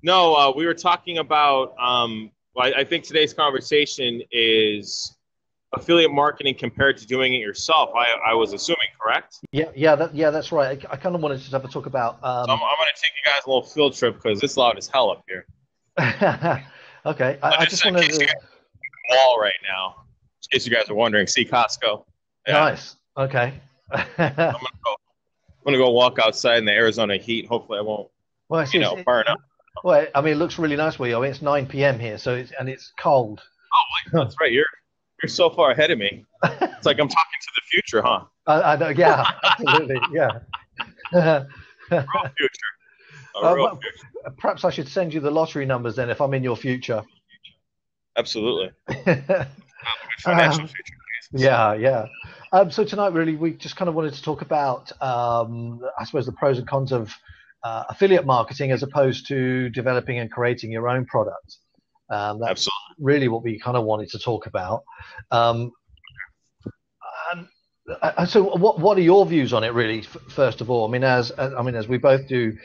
No, we were talking about. Well, I think today's conversation is affiliate marketing compared to doing it yourself. I was assuming, correct? That's right. I kind of wanted to have a talk about. So I'm going to take you guys a little field trip because it's loud as hell up here. Okay, So I just just in wanted case you to. guys are mall right now, in case you guys are wondering, see Costco. Yeah, Nice. Okay. I'm gonna go. I'm gonna go walk outside in the Arizona heat. Hopefully, I won't, Well, burn up. well, I mean, it looks really nice where you are. I mean, it's 9 p.m. here, so it's cold. Oh, wait, that's right. You're so far ahead of me. It's like I'm talking to the future, huh? I know, yeah, absolutely, yeah. Real future. A real Well, future. perhaps I should send you the lottery numbers then if I'm in your future. Absolutely. Financial um, future cases. yeah. So tonight, really, we just kind of wanted to talk about, I suppose, the pros and cons of affiliate marketing as opposed to developing and creating your own product. That's Absolutely. really what we kind of wanted to talk about. Um, and so, what are your views on it, really? First of all, I mean, as we both do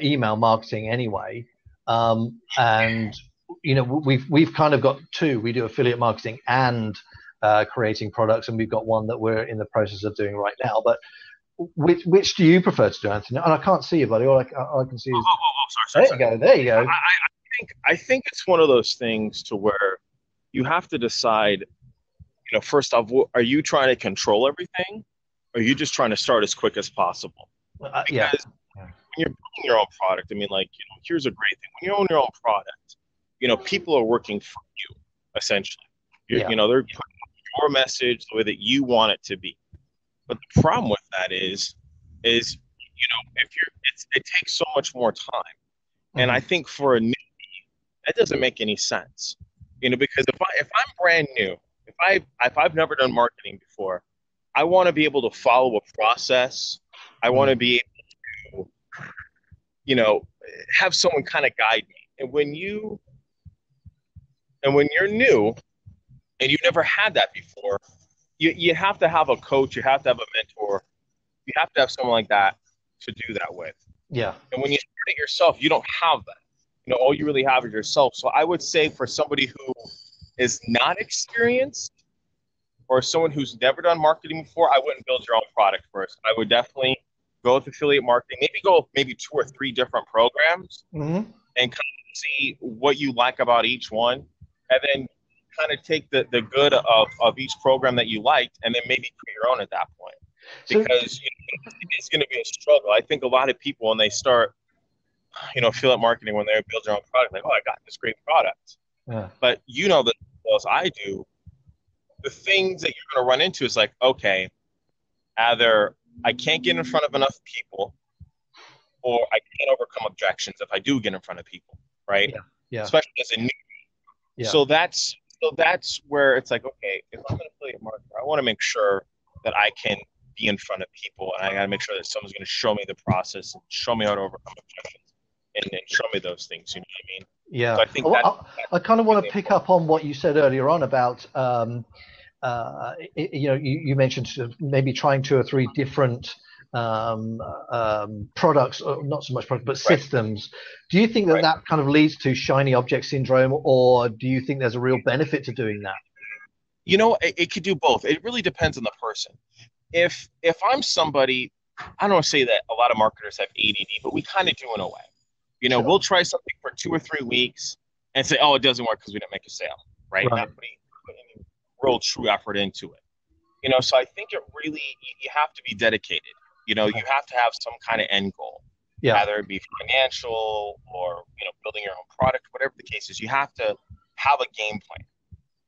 email marketing anyway, and we've kind of got two. We do affiliate marketing and creating products, and we've got one that we're in the process of doing right now. But which do you prefer to do, Anthony? And I can't see you, buddy. All I can see Oh, is oh, oh, oh, sorry, there sorry, you sorry. go. There you I, go. I think it's one of those things to where you have to decide, first off, are you trying to control everything? Or are you just trying to start as quick as possible? Yeah. Because when you're building your own product, I mean, like, here's a great thing. When you own your own product, people are working for you, essentially. Yeah. They're putting your message the way that you want it to be. But the problem with that is, if it takes so much more time. And I Hmm. think for a new, that doesn't make any sense. Because if I'm brand new, if I've never done marketing before, I want to be able to follow a process. I want to Hmm. be able to, you know, have someone kind of guide me. And when you're new and you've never had that before, you have to have a coach, you have to have a mentor, you have to have someone like that to do that with. Yeah. And when you start it yourself, you don't have that. All you really have is yourself. So I would say for somebody who is not experienced or someone who's never done marketing before, I wouldn't build your own product first. I would definitely go with affiliate marketing, maybe two or three different programs Hmm. and kind of see what you like about each one. And then kind of take the good of each program that you liked and then maybe create your own at that point. So, Because it's going to be a struggle. I think a lot of people, when they start, affiliate marketing, when they build their own product, like, oh, I got this great product. yeah. But that as well as I do, the things that you're going to run into is like, okay, either I can't get in front of enough people or I can't overcome objections if I do get in front of people, right? Yeah. Yeah. Especially as a new. Yeah. So that's where it's like, okay, if I'm an affiliate marketer, I want to make sure that I can be in front of people, and I got to make sure that someone's going to show me the process and show me how to overcome objections, and show me those things. You know what I mean? Yeah. So I think Well, that's I kind of want really to pick important. up on what you said earlier on about, you mentioned sort of maybe trying two or three different products, or not so much products, but Right, systems. Do you think that right. that kind of leads to shiny object syndrome, or do you think there's a real benefit to doing that? It could do both. It really depends on the person. If I'm somebody, I don't want to say that a lot of marketers have ADD, but we kind of do in a way. Sure. We'll try something for 2 or 3 weeks and say, oh, it doesn't work because we didn't make a sale, right? Right. Not putting any real true effort into it. So I think it really, you have to be dedicated. You have to have some kind of end goal, Yeah. either it be financial or, building your own product, whatever the case is. You have to have a game plan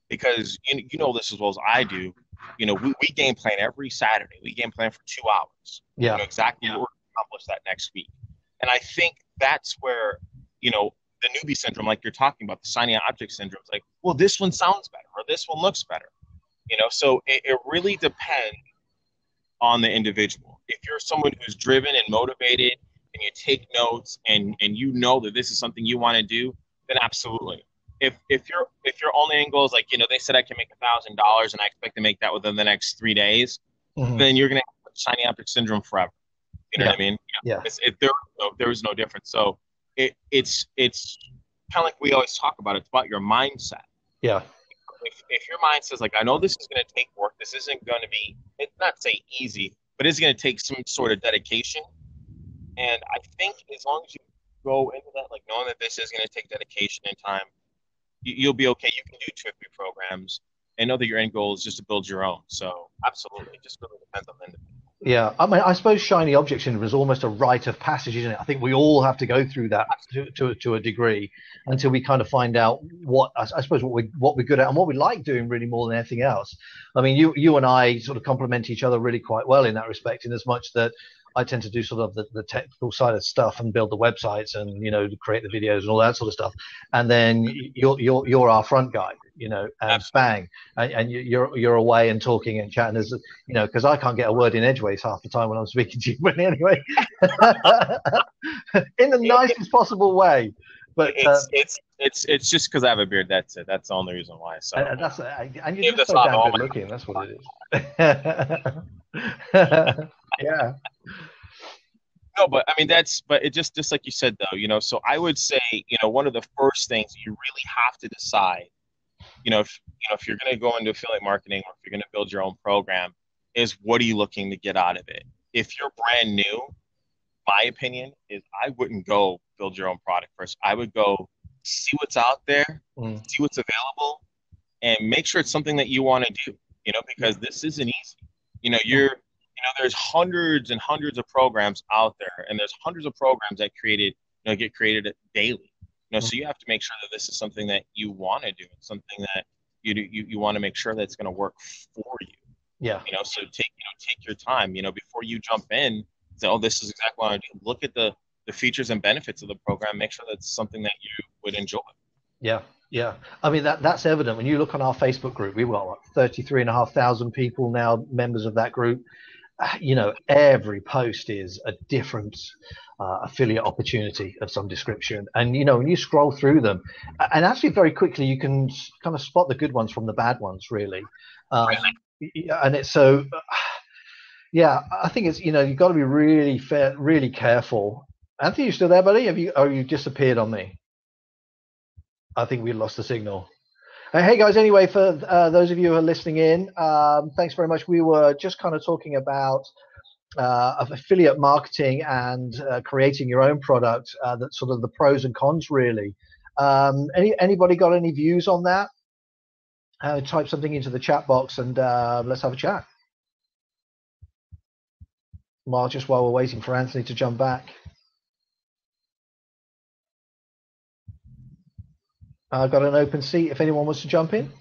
because this as well as I do. We game plan every Saturday. We game plan for 2 hours. Yeah. Exactly what we're going to accomplish that next week. And I think that's where, the newbie syndrome, like you're talking about, the shiny object syndrome, is like, well, this one sounds better or this one looks better. So it really depends on the individual. If you're someone who's driven and motivated and you take notes and you know that this is something you want to do, then absolutely. If your only angle is like, they said I can make $1,000 and I expect to make that within the next 3 days, Hmm. then you're gonna have shiny object syndrome forever. You know Yeah. what I mean? Yeah. There is no difference. So it's kind of like we always talk about. It's about your mindset. Yeah. If your mind says like, I know this is going to take work. This isn't going to be, it's not say easy, but it's going to take some sort of dedication. And I think as long as you go into that, like knowing that this is going to take dedication and time, you'll be okay. You can do 2 or 3 programs and know that your end goal is just to build your own. So absolutely, it just really depends on the individual. Yeah, I mean, I suppose shiny object syndrome is almost a rite of passage, isn't it? I think we all have to go through that to a degree until we kind of find out what I suppose what we're good at and what we like doing really more than anything else. I mean, you and I sort of complement each other really quite well in that respect, in as much that I tend to do sort of the technical side of stuff and build the websites and create the videos and all that sort of stuff, and then you're our front guy, and bang, and you're away and talking and chatting as because I can't get a word in edgeways half the time when I'm speaking to you. But anyway, in the nicest possible way. But it's just because I have a beard. That's it. That's the only reason why. So and you're just so damn good looking. That's what it is. Yeah. No, but I mean but it just like you said though, so I would say, one of the first things you really have to decide, if you're going to go into affiliate marketing or if you're going to build your own program, is what are you looking to get out of it? If you're brand new, my opinion is I wouldn't go build your own product first. I would go see what's out there, see what's available, and make sure it's something that you want to do, because this isn't easy. There's hundreds and hundreds of programs out there, and there's hundreds of programs that get created daily. So you have to make sure that this is something that you want to do, and something that you want to make sure that's going to work for you. Yeah. So take your time, before you jump in, say, oh, this is exactly what I want to do. Look at the features and benefits of the program. Make sure that's something that you would enjoy. Yeah. Yeah. I mean, that's evident when you look on our Facebook group. We've got 33,500 people now, members of that group. Every post is a different affiliate opportunity of some description. And, when you scroll through them, and actually very quickly, you can kind of spot the good ones from the bad ones, really. And it's so, yeah, I think it's, you've got to be really fair, really careful. Anthony, you still there, buddy? You disappeared on me? I think we lost the signal. Hey guys, anyway, for those of you who are listening in, thanks very much. We were just kind of talking about affiliate marketing and creating your own product, that's sort of the pros and cons, really. Anybody got any views on that? Type something into the chat box and let's have a chat. While we're waiting for Anthony to jump back. I've got an open seat if anyone wants to jump in.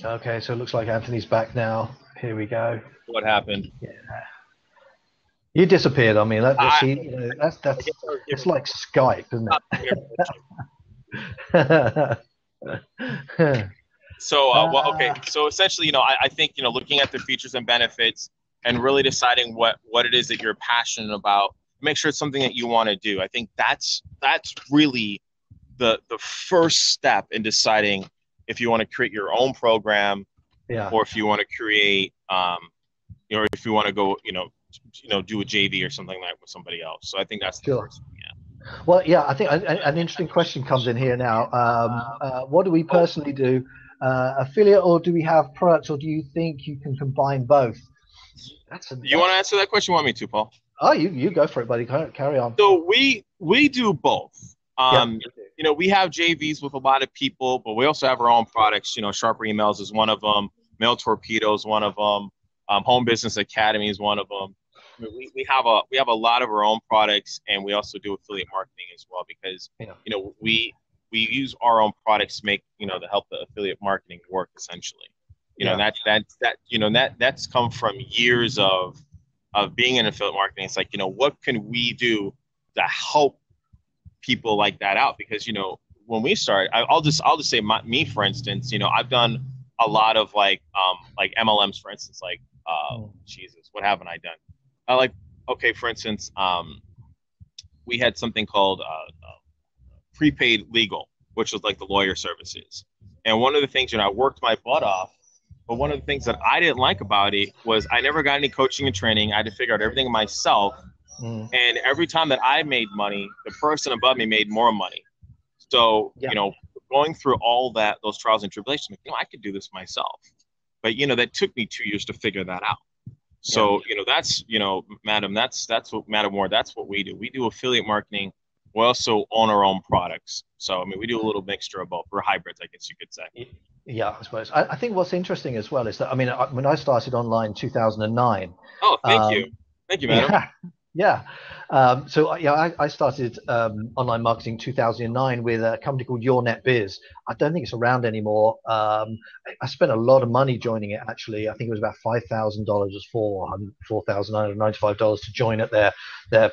Okay, so it looks like Anthony's back now. Here we go. What happened? Yeah. You disappeared on me. That's it's like Skype, isn't it? So, okay. So essentially, I think, looking at the features and benefits and really deciding what it is that you're passionate about, make sure it's something that you want to do. I think that's really the first step in deciding if you want to create your own program, or if you want to create, or if you want to go, do a JV or something like with somebody else. So I think that's the first thing. Yeah. Well, yeah, I think an interesting question comes in here now. What do we personally do? Affiliate, or do we have products, or do you think you can combine both? You want to answer that question? You want me to, Paul? Oh, you go for it, buddy. Carry on. So we do both. We have JVs with a lot of people, but we also have our own products. Sharper Emails is one of them. Mail Torpedo is one of them. Home Business Academy is one of them. We have a lot of our own products, and we also do affiliate marketing as well, because we use our own products to make to help the affiliate marketing work, essentially. That's come from years of being in affiliate marketing. It's like, what can we do to help people like that out? Because when we started, I'll just say me, for instance, I've done a lot of like MLMs, for instance, like Mm. Jesus, what haven't I done? Like, okay, for instance, we had something called prepaid legal, which was like the lawyer services. And one of the things, I worked my butt off, but one of the things that I didn't like about it was I never got any coaching and training. I had to figure out everything myself. Mm. And every time that I made money, the person above me made more money. So, Yeah. going through all those trials and tribulations, I could do this myself. But, that took me 2 years to figure that out. So, that's, Madam, that's what, Madam Ward, that's what we do. We do affiliate marketing. We also own our own products. So, I mean, we do a little mixture of both. We're hybrids, I guess you could say. Yeah, I suppose. I think what's interesting as well is that, I mean, when I started online in 2009, Oh, thank you. um, Thank you, Madam. yeah, yeah. So yeah, I started online marketing in 2009 with a company called Your Net Biz. I don't think it's around anymore. I spent a lot of money joining it. Actually, I think it was about $5,000 for $4,995 to join at their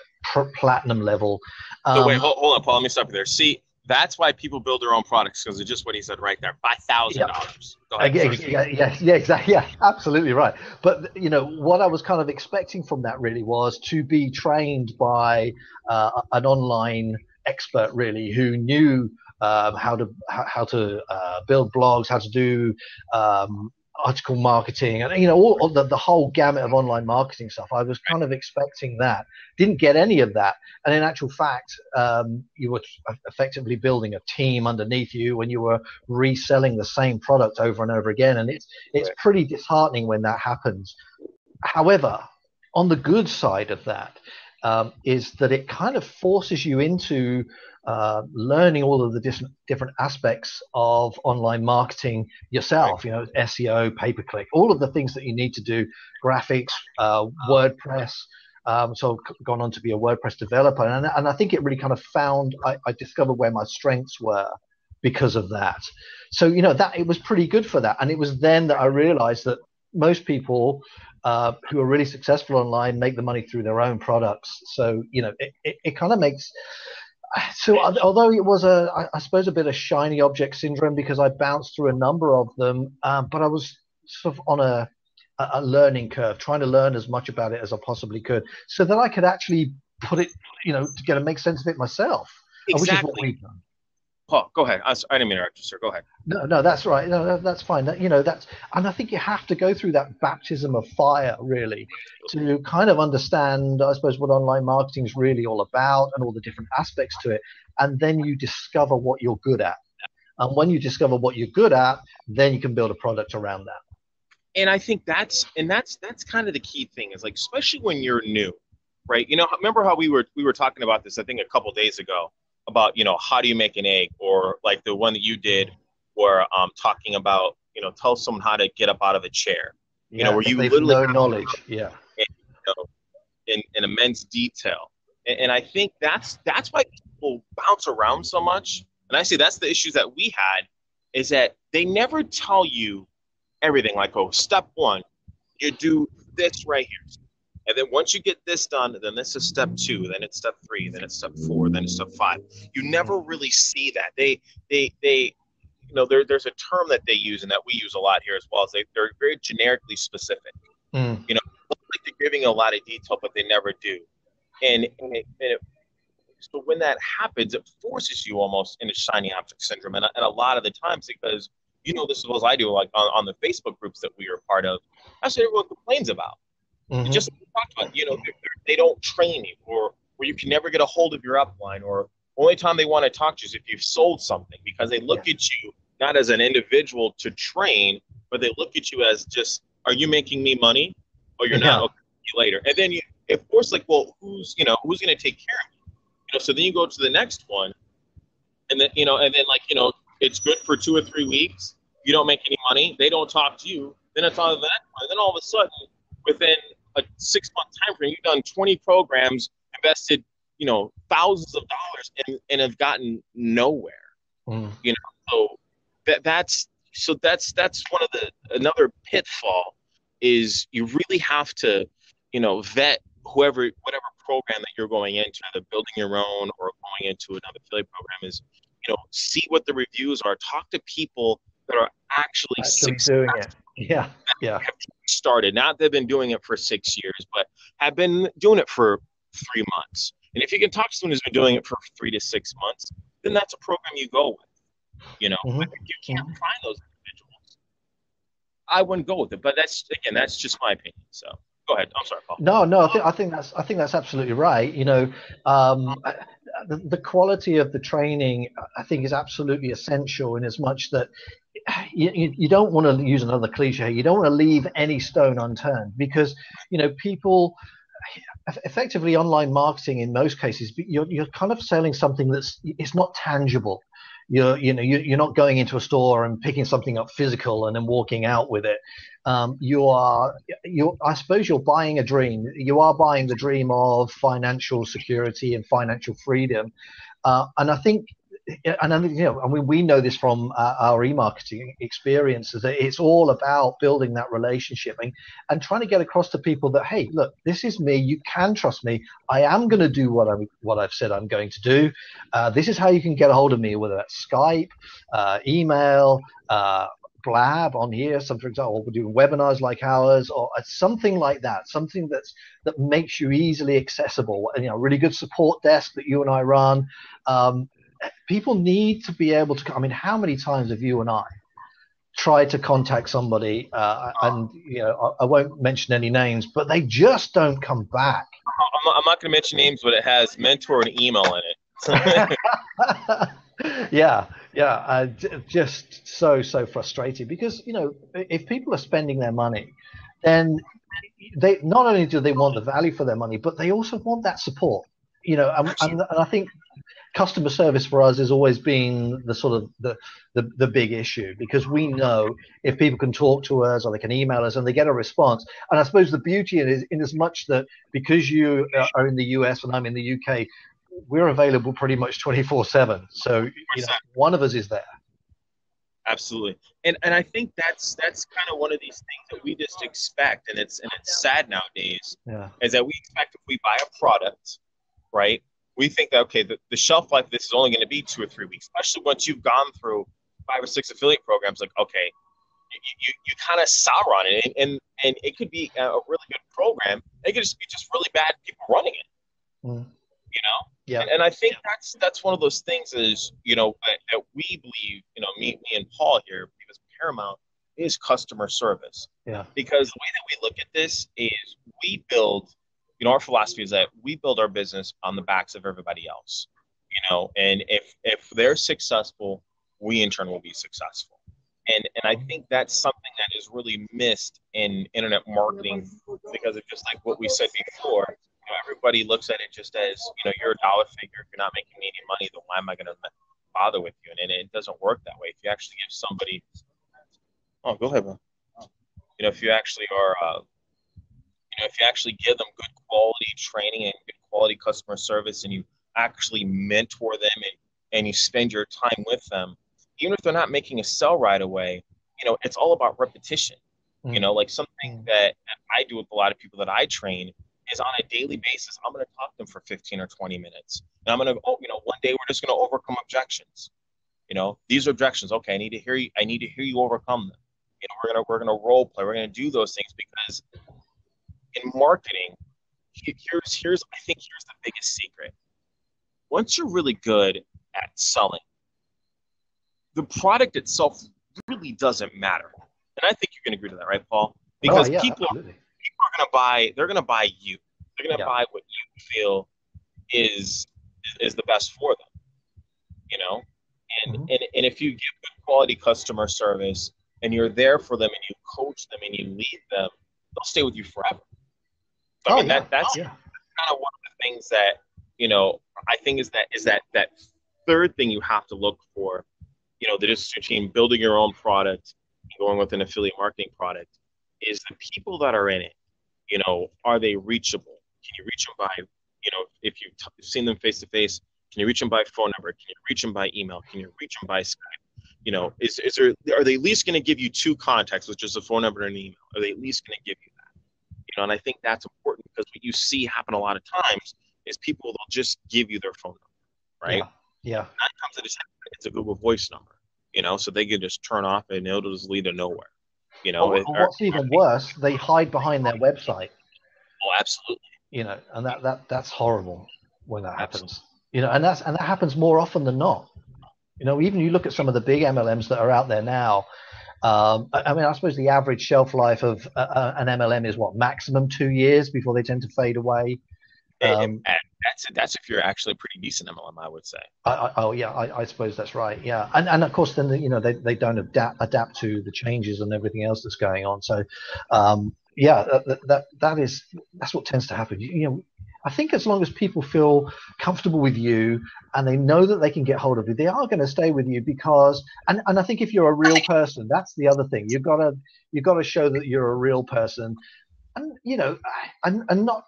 platinum level. So wait, Um, hold on, Paul. Let me stop you there. See, that's why people build their own products, because it's just what he said right there. yeah, $5,000. Go ahead. Sorry. yeah, exactly. Yeah, absolutely right. But what I was kind of expecting from that really was to be trained by an online expert, really, who knew how to build blogs, how to do article marketing, and all of the whole gamut of online marketing stuff. I was kind of expecting that. Didn't get any of that, and in actual fact, you were effectively building a team underneath you when you were reselling the same product over and over again, and it's pretty disheartening when that happens. However, on the good side of that, is that it kind of forces you into learning all of the different aspects of online marketing yourself. SEO, pay-per-click, all of the things that you need to do, graphics, WordPress. So I've gone on to be a WordPress developer, and I think it really kind of I discovered where my strengths were because of that. So that it was pretty good for that, and it was then that I realized that most people who are really successful online make the money through their own products. So it kind of makes. So although it was I suppose a bit of shiny object syndrome because I bounced through a number of them, but I was sort of on a learning curve, trying to learn as much about it as I possibly could, so that I could actually put it, together, make sense of it myself, which is what Exactly. we've done. Paul, go ahead. I didn't mean to interrupt you, sir. Go ahead. No, that's right. No, that's fine. And I think you have to go through that baptism of fire really to kind of understand, I suppose, what online marketing is really all about and all the different aspects to it. And then you discover what you're good at. And when you discover what you're good at, then you can build a product around that. And I think that's kind of the key thing, is like, especially when you're new, right? Remember how we were talking about this, I think, a couple of days ago, about how do you make an egg, or like the one that you did where talking about tell someone how to get up out of a chair, where you literally no knowledge. Yeah. In immense detail. And I think that's why people bounce around so much. And I say that's the issues that we had, is that they never tell you everything. Like, oh, step one, you do this right here. And then once you get this done, then this is step 2, then it's step 3, then it's step 4, then it's step 5. You never really see that. They there's a term that they use, and that we use a lot here as well, is they're very generically specific. Mm. Like they're giving a lot of detail, but they never do. So when that happens, it forces you almost into shiny object syndrome. And a lot of the times, because this is what I do, like on the Facebook groups that we are part of, that's what everyone complains about. Mm-hmm. Just like we talked about, they don't train you, or you can never get a hold of your upline, or only time they want to talk to you is if you've sold something, because they look at you not as an individual to train, but they look at you as just, are you making me money, or you're not? Okay, see you later. And then of course, like, well, who's going to take care of you? So then you go to the next one, and then it's good for 2 or 3 weeks. You don't make any money. They don't talk to you. Then it's on to the next one. And then all of a sudden, within a 6-month time frame, you've done 20 programs, invested, thousands of dollars, and have gotten nowhere. Mm. So that's one of another pitfall, is you really have to, vet whatever program that you're going into, either building your own or going into another affiliate program, is, see what the reviews are. Talk to people that are actually Actually doing it. Yeah, yeah. have started. Not they've been doing it for 6 years, but have been doing it for 3 months. And if you can talk to someone who's been doing it for 3 to 6 months, then that's a program you go with. Hmm. But if you can't find those individuals, I wouldn't go with it. But that's just my opinion. So go ahead. I'm sorry, Paul. No, no, I think that's absolutely right. The quality of the training, I think, is absolutely essential in as much that you don't want to use another cliche. You don't want to leave any stone unturned because people effectively online marketing in most cases you're kind of selling something that's it's not tangible. You're not going into a store and picking something up physical and then walking out with it. I suppose you're buying a dream. You are buying the dream of financial security and financial freedom. And I think, I mean, we know this from our e-marketing experiences that it's all about building that relationship and trying to get across to people that, hey, look, this is me. You can trust me. I am going to do what I've said I'm going to do. This is how you can get a hold of me, whether that's Skype, email, Blab on here. Some, for example, we're doing webinars like ours or something like that. Something that makes you easily accessible. And really good support desk that you and I run. People need to be able to. I mean, how many times have you and I tried to contact somebody, and I won't mention any names, but they just don't come back. I'm not going to mention names, but it has mentor and email in it. Yeah, just so frustrated because if people are spending their money, then they not only do they want the value for their money, but they also want that support. And I think customer service for us has always been the sort of the big issue because we know if people can talk to us or they can email us and they get a response. And I suppose the beauty is in as much that because you are in the US and I'm in the UK, we're available pretty much 24/7. So one of us is there. Absolutely. And I think that's kind of one of these things that we just expect, and it's sad nowadays, is that we expect if we buy a product, right? We think that, okay, the shelf life of this is only going to be 2 or 3 weeks, especially once you've gone through 5 or 6 affiliate programs. Like, okay, you kind of sour on it, and it could be a really good program. It could just be really bad people running it. Mm. Yeah. And I think that's one of those things is that we believe, me and Paul here, because Paramount is customer service. Yeah. Because the way that we look at this is we build. Our philosophy is that we build our business on the backs of everybody else, and if they're successful, we in turn will be successful. And I think that's something that is really missed in internet marketing because of just like what we said before. Everybody looks at it just as, you're a dollar figure. If you're not making me any money, then why am I going to bother with you? And it doesn't work that way. If you actually give somebody, go ahead, man. If you actually are, if you actually give them good quality training and good quality customer service and you actually mentor them and you spend your time with them, even if they're not making a sell right away, it's all about repetition. Like something that I do with a lot of people that I train is on a daily basis, I'm going to talk to them for 15 or 20 minutes. And I'm going to, one day we're just going to overcome objections. These are objections. Okay, I need to hear you overcome them. We're going to role play. We're going to do those things because in marketing, here's the biggest secret. Once you're really good at selling, the product itself really doesn't matter. And I think you can agree to that, right, Paul? Because people are going to buy. They're going to buy you. They're going to buy what you feel is the best for them. And if you give good quality customer service and you're there for them and you coach them and you lead them, they'll stay with you forever. So, that's kind of one of the things that I think is that third thing you have to look for. The difference between building your own product and going with an affiliate marketing product is the people that are in it. Are they reachable? Can you reach them by, if you've seen them face to face, can you reach them by phone number? Can you reach them by email? Can you reach them by Skype? Are they at least going to give you 2 contacts, which is a phone number and an email? Are they at least going to give you that? And I think that's important because what you see happen a lot of times is people will just give you their phone number, right? Yeah. 9 times out of 10, it's a Google Voice number. so they can just turn off and it'll just lead to nowhere. Or what's even worse, they hide behind their website. Oh, absolutely. And that's horrible when that happens. Absolutely. And that happens more often than not. Even you look at some of the big MLMs that are out there now. I suppose the average shelf life of an MLM is what, maximum 2 years before they tend to fade away. And that's if you're actually a pretty decent MLM, I would say. I suppose that's right. Yeah, and of course then they don't adapt to the changes and everything else that's going on. So that's what tends to happen. I think as long as people feel comfortable with you and they know that they can get hold of you, they are going to stay with you because, and I think if you're a real person, that's the other thing. You've got to show that you're a real person, and and not.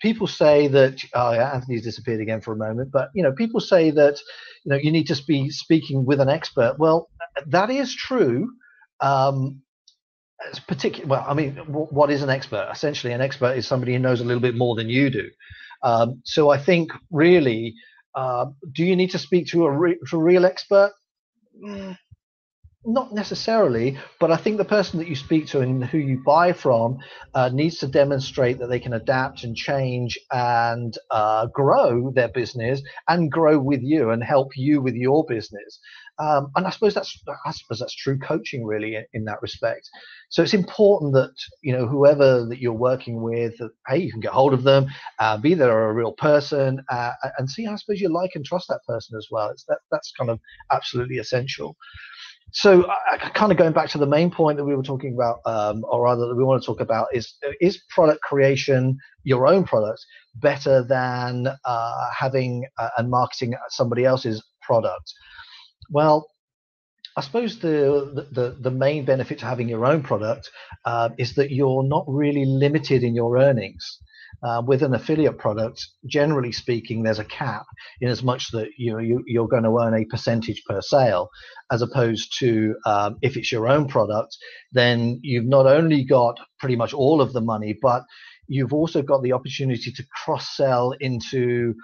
People say that Anthony's disappeared again for a moment, but people say that you need to be speaking with an expert. Well, that is true. What is an expert? Essentially, an expert is somebody who knows a little bit more than you do. So I think really, do you need to speak to a real expert? Not necessarily, but I think the person that you speak to and who you buy from needs to demonstrate that they can adapt and change and grow their business and grow with you and help you with your business. And I suppose that's true coaching really in that respect. So it's important that whoever that you're working with, that hey, you can get hold of them, be they're a real person, and see, I suppose you like and trust that person as well. That's kind of absolutely essential. So kind of going back to the main point that we were talking about, or rather that we want to talk about, is product creation, your own product, better than having and marketing somebody else's product? Well, I suppose the main benefit to having your own product is that you're not really limited in your earnings. With an affiliate product, generally speaking, there's a cap in as much that you're going to earn a percentage per sale, as opposed to if it's your own product, then you've not only got pretty much all of the money, but you've also got the opportunity to cross-sell into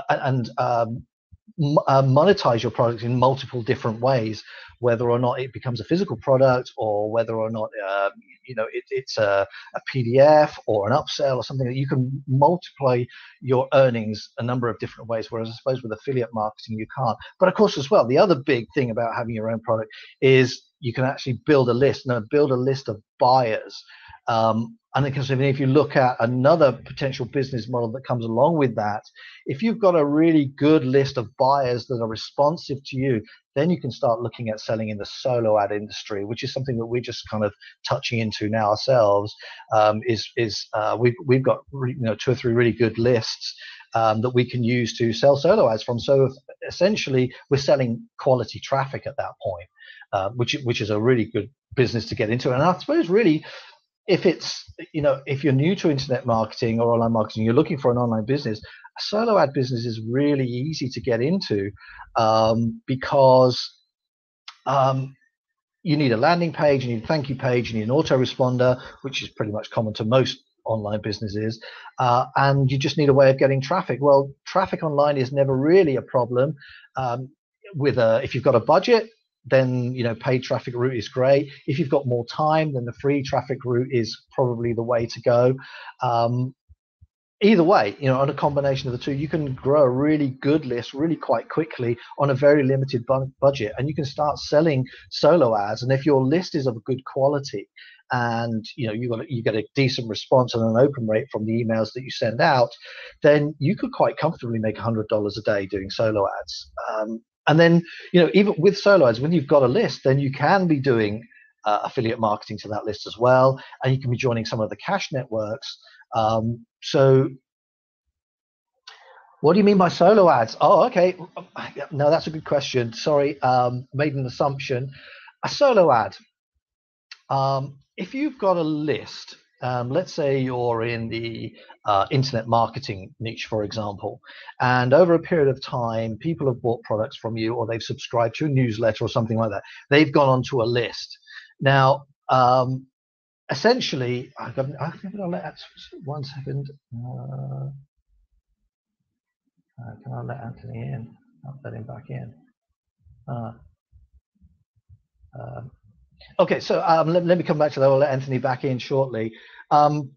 and monetize your product in multiple different ways, whether or not it becomes a physical product or whether or not it's a PDF or an upsell or something that you can multiply your earnings a number of different ways, whereas I suppose with affiliate marketing you can't. But of course as well, the other big thing about having your own product is you can actually build a list of buyers. And because if you look at another potential business model that comes along with that, if you've got a really good list of buyers that are responsive to you, then you can start looking at selling in the solo ad industry, which is something that we're just kind of touching into now ourselves. We've got 2 or 3 really good lists that we can use to sell solo ads from. So essentially, we're selling quality traffic at that point, which is a really good business to get into. And I suppose really, if you're new to internet marketing or online marketing, you're looking for an online business, a solo ad business is really easy to get into because you need a landing page, you need a thank you page, you need an autoresponder, which is pretty much common to most online businesses, and you just need a way of getting traffic. Well, traffic online is never really a problem. If you've got a budget, then paid traffic route is great. If you've got more time, then the free traffic route is probably the way to go. Either way, on a combination of the two, you can grow a really good list really quite quickly on a very limited budget, and you can start selling solo ads. And if your list is of good quality and you get a decent response and an open rate from the emails that you send out, then you could quite comfortably make $100 a day doing solo ads. And then, even with solo ads, when you've got a list, then you can be doing affiliate marketing to that list as well, and you can be joining some of the cash networks. So what do you mean by solo ads? Oh, okay. No, that's a good question. Sorry, made an assumption. A solo ad. If you've got a list, let's say you're in the internet marketing niche, for example, and over a period of time, people have bought products from you, or they've subscribed to a newsletter or something like that. They've gone onto a list. Now, essentially, I'm going to let 1 second. Can I let Anthony in? I'll let him back in. Okay, so let me come back to that. I'll let Anthony back in shortly. Um,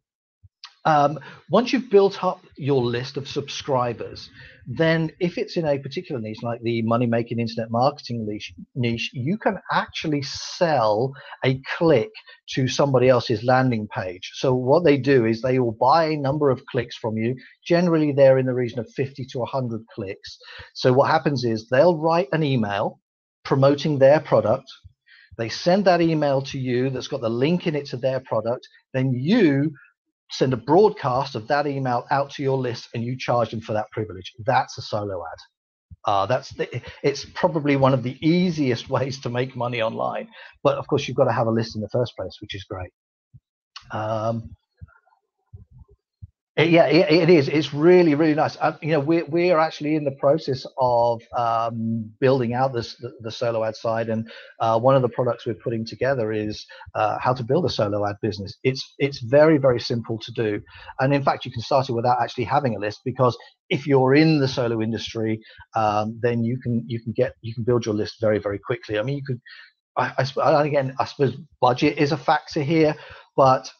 Once you've built up your list of subscribers, then if it's in a particular niche, like the money making internet marketing niche, you can actually sell a click to somebody else's landing page. So what they do is they will buy a number of clicks from you. Generally, they're in the region of 50 to 100 clicks. So what happens is they'll write an email promoting their product. They send that email to you that's got the link in it to their product. Then you send a broadcast of that email out to your list and you charge them for that privilege. That's a solo ad. It's probably one of the easiest ways to make money online. But of course, you've got to have a list in the first place, which is great. Yeah, it is. It's really, really nice. We're actually in the process of building out the solo ad side, and one of the products we're putting together is how to build a solo ad business. It's very, very simple to do, and in fact, you can start it without actually having a list, because if you're in the solo industry, then you can build your list very, very quickly. I mean, you could. Again, I suppose budget is a factor here, but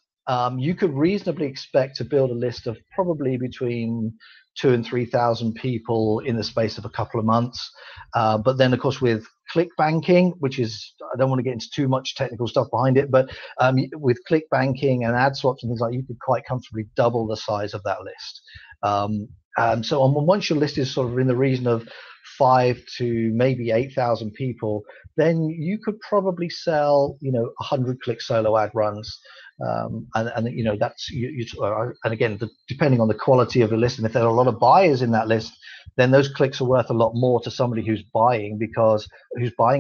you could reasonably expect to build a list of probably between 2,000 and 3,000 people in the space of a couple of months. But then, of course, with click banking, which is, I don't want to get into too much technical stuff behind it, but with click banking and ad swaps and things like that, you could quite comfortably double the size of that list. So once your list is sort of in the region of 5 to maybe 8,000 people, then you could probably sell, 100 click solo ad runs. And that's and again, depending on the quality of the list, and if there are a lot of buyers in that list, then those clicks are worth a lot more to somebody who's buying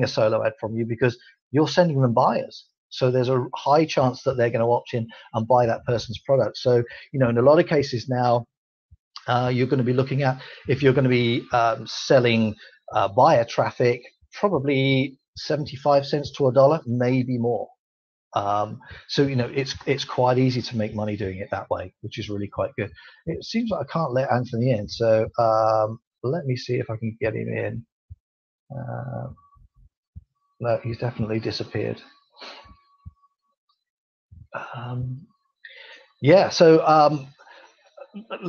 a solo ad from you, because you're sending them buyers. So there's a high chance that they're going to opt in and buy that person's product. So, in a lot of cases now, you're going to be looking at, if you're going to be selling buyer traffic, probably 75 cents to $1, maybe more. So it's quite easy to make money doing it that way, which is really quite good. It seems like I can't let Anthony in, so let me see if I can get him in. No, he's definitely disappeared. Yeah, so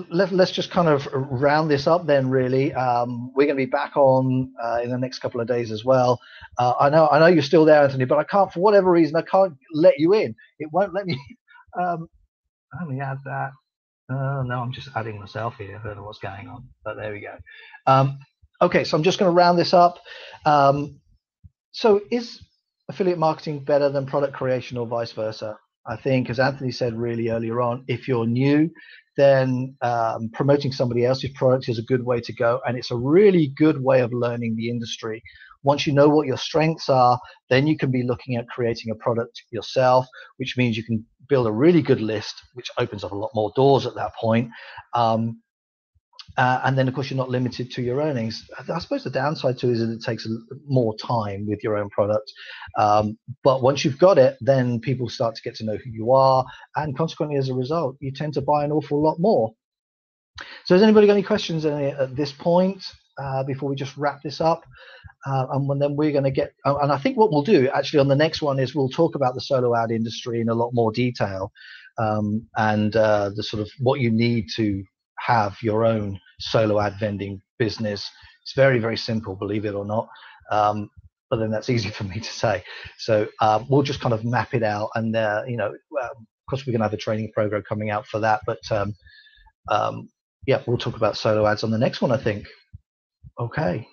let's just kind of round this up then, really. We're going to be back on in the next couple of days as well. I know you're still there, Anthony, but I can't, for whatever reason, I can't let you in. It won't let me. Let me add that. No, I'm just adding myself here. I don't know what's going on, but there we go. Okay, so I'm just going to round this up. So is affiliate marketing better than product creation, or vice versa? I think, as Anthony said really earlier on, if you're new, then promoting somebody else's product is a good way to go, and it's a really good way of learning the industry. Once you know what your strengths are, then you can be looking at creating a product yourself, which means you can build a really good list, which opens up a lot more doors at that point. And then, of course, you're not limited to your earnings. I suppose the downside to it is that it takes more time with your own product. But once you've got it, then people start to get to know who you are. And consequently, as a result, you tend to buy an awful lot more. So has anybody got any questions at this point before we just wrap this up? And then we're going to get, and I think what we'll do actually on the next one is we'll talk about the solo ad industry in a lot more detail, and the sort of what you need to have your own solo ad vending business. It's very, very simple, believe it or not. But then that's easy for me to say. So we'll just kind of map it out, and of course we're going to have a training program coming out for that. But yeah, we'll talk about solo ads on the next one, I think. Okay.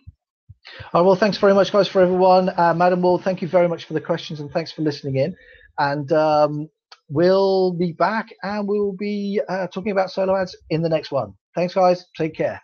All right, well, thanks very much, guys, for everyone. Madam Wall, thank you very much for the questions, and thanks for listening in. And we'll be back, and we'll be talking about solo ads in the next one. Thanks, guys. Take care.